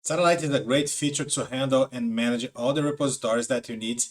Satellite is a great feature to handle and manage all the repositories that you need.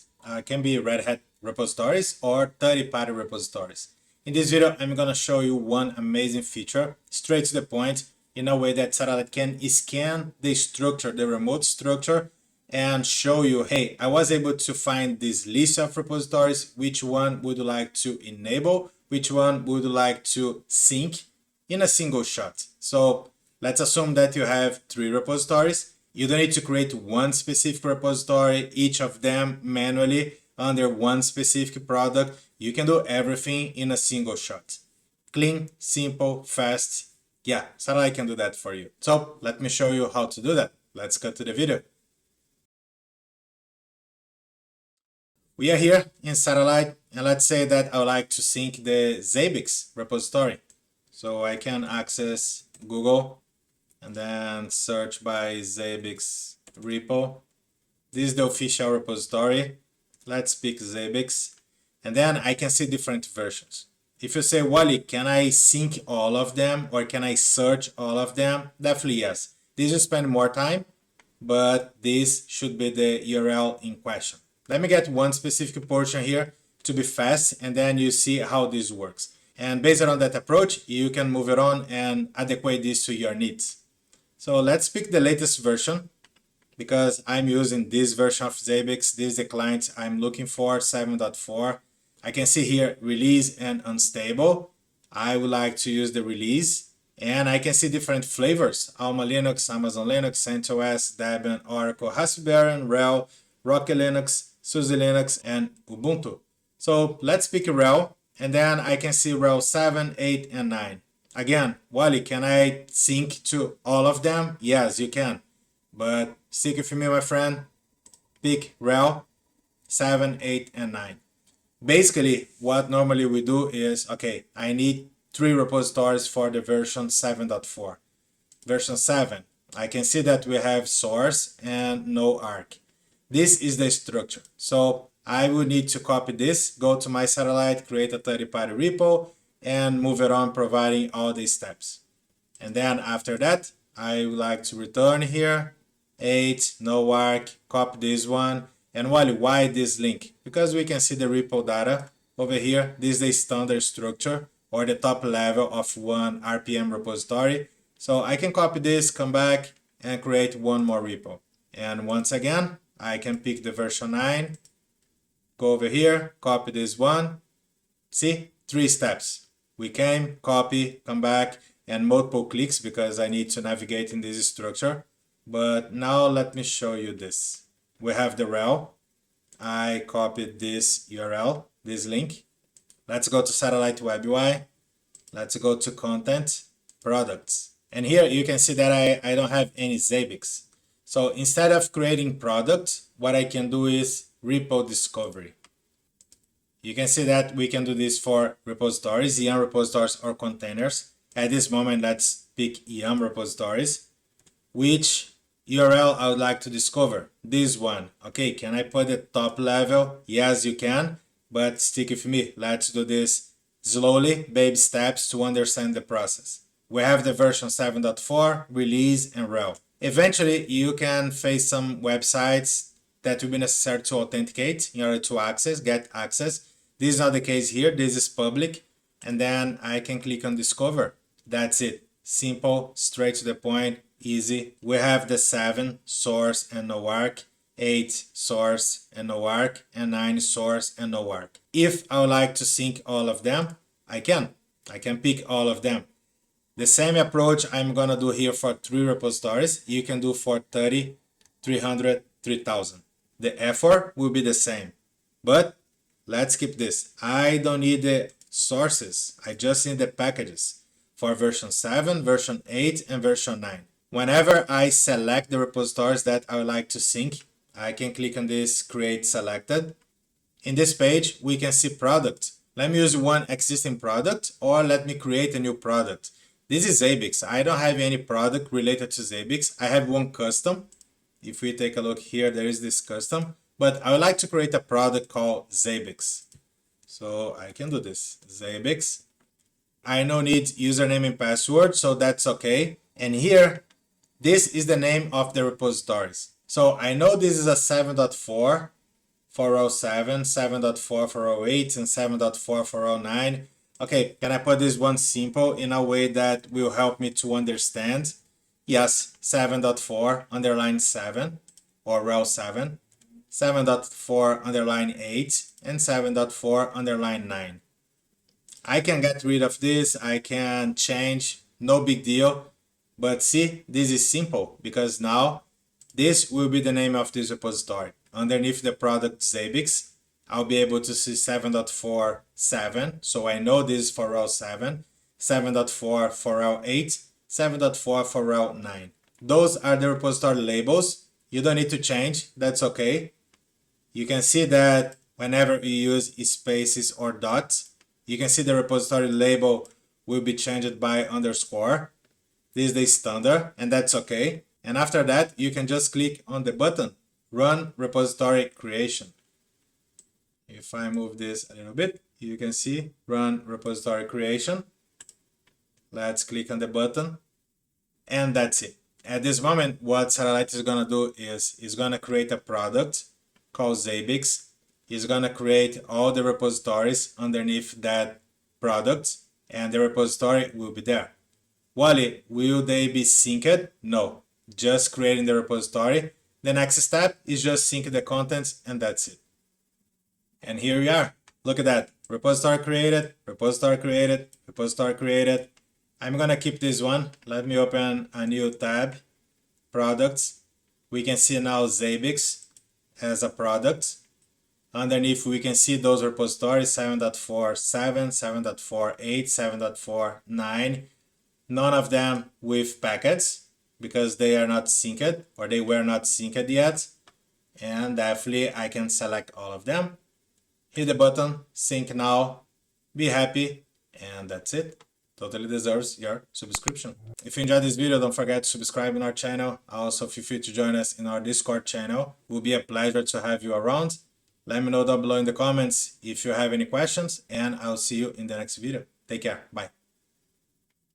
Can be Red Hat repositories or third-party repositories. In this video, I'm going to show you one amazing feature, straight to the point, in a way that Satellite can scan the structure, the remote structure, and show you, hey, I was able to find this list of repositories, which one would you like to enable, which one would you like to sync in a single shot. So let's assume that you have 3 repositories. You don't need to create one specific repository, each of them manually under one specific product. You can do everything in a single shot. Clean, simple, fast. Yeah, Satellite can do that for you. So let me show you how to do that. Let's cut to the video. We are here in Satellite, and let's say that I would like to sync the Zabbix repository. So I can access Google and then search by Zabbix repo. This is the official repository. Let's pick Zabbix, and then I can see different versions. If you say, Wally, can I sync all of them or can I search all of them? Definitely yes. This will spend more time, but this should be the URL in question. Let me get one specific portion here to be fast, and then you see how this works. And based on that approach, you can move it on and adequate this to your needs. So let's pick the latest version, because I'm using this version of Zabbix. This is the client I'm looking for, 7.4. I can see here release and unstable. I would like to use the release, and I can see different flavors: Alma Linux, Amazon Linux, CentOS, Debian, Oracle, Raspberry, RHEL, Rocky Linux, SUSE Linux, and Ubuntu. So let's pick RHEL, and then I can see RHEL 7, 8, and 9. Again, Wally, can I sync to all of them? Yes, you can. But stick with me, my friend. Pick RHEL 7, 8, and 9. Basically, what normally we do is, okay, I need 3 repositories for the version 7.4. Version 7, I can see that we have source and no arc. This is the structure. So I will need to copy this, go to my Satellite, create a third-party repo, and move it on, providing all these steps. And then after that, I would like to return here, 8, no arc, copy this one. And why this link? Because we can see the repo data over here. This is the standard structure or the top level of one RPM repository. So I can copy this, come back, and create one more repo. And once again, I can pick the version 9, go over here, copy this one. See, 3 steps. We came, copy, come back, and multiple clicks because I need to navigate in this structure. But now let me show you this. We have the RHEL. I copied this URL, this link. Let's go to Satellite Web UI. Let's go to Content, Products. And here you can see that I don't have any Zabbix. So instead of creating product, what I can do is repo discovery. You can see that we can do this for repositories, YAML repositories or containers. At this moment, let's pick YAML repositories. Which URL I would like to discover? This one. Okay, can I put the top level? Yes, you can, but stick with me. Let's do this slowly, baby steps to understand the process. We have the version 7.4, release, and RHEL. Eventually, you can face some websites that will be necessary to authenticate in order to get access. This is not the case here. This is public, and then I can click on discover. That's it. Simple, straight to the point, easy. We have the 7 source and no arc, 8 source and no arc, and 9 source and no arc. If I would like to sync all of them, I can pick all of them. The same approach I'm gonna do here for 3 repositories, you can do for 30, 300, 3000. The effort will be the same, but let's keep this. I don't need the sources, I just need the packages for version 7, version 8, and version 9. Whenever I select the repositories that I would like to sync, I can click on this Create Selected. In this page, we can see product. Let me use one existing product, or let me create a new product. This is Zabbix. I don't have any product related to Zabbix. I have one custom. If we take a look here, there is this custom, but I would like to create a product called Zabbix. So I can do this, Zabbix. I no need username and password, so that's okay. And here this is the name of the repositories. So I know this is a 7.4 for row 7, 7.4 for row 8, and 7.4 for row 9. Okay, can I put this one simple in a way that will help me to understand? Yes, 7.4 underline 7 or row 7, 7.4 underline 8, and 7.4 underline 9. I can get rid of this, I can change, no big deal. But see, this is simple because now this will be the name of this repository. Underneath the product Zabbix, I'll be able to see 7.4.7. So I know this is for row 7, 7.4 for row 8, 7.4 for row 9. Those are the repository labels. You don't need to change, that's okay. You can see that whenever you use spaces or dots, you can see the repository label will be changed by underscore. This is the standard, and that's okay. And after that, you can just click on the button, Run Repository Creation. If I move this a little bit, you can see Run Repository Creation. Let's click on the button, and that's it. At this moment, what Satellite is gonna do is gonna create a product called Zabbix. It's gonna create all the repositories underneath that product, and the repository will be there. Wally, will they be synced? No, just creating the repository. The next step is just sync the contents, and that's it. And here we are. Look at that. Repository created, repository created, repository created. I'm gonna keep this one. Let me open a new tab, products. We can see now Zabbix as a product. Underneath, we can see those repositories, 7.4.7, 7.4.8, 7.4.9. None of them with packets because they are not synced or they were not synced yet. And definitely I can select all of them. Hit the button, sync now, be happy, and that's it. Totally deserves your subscription. If you enjoyed this video, don't forget to subscribe in our channel. Also, feel free to join us in our Discord channel. It will be a pleasure to have you around. Let me know down below in the comments if you have any questions, and I'll see you in the next video. Take care. Bye.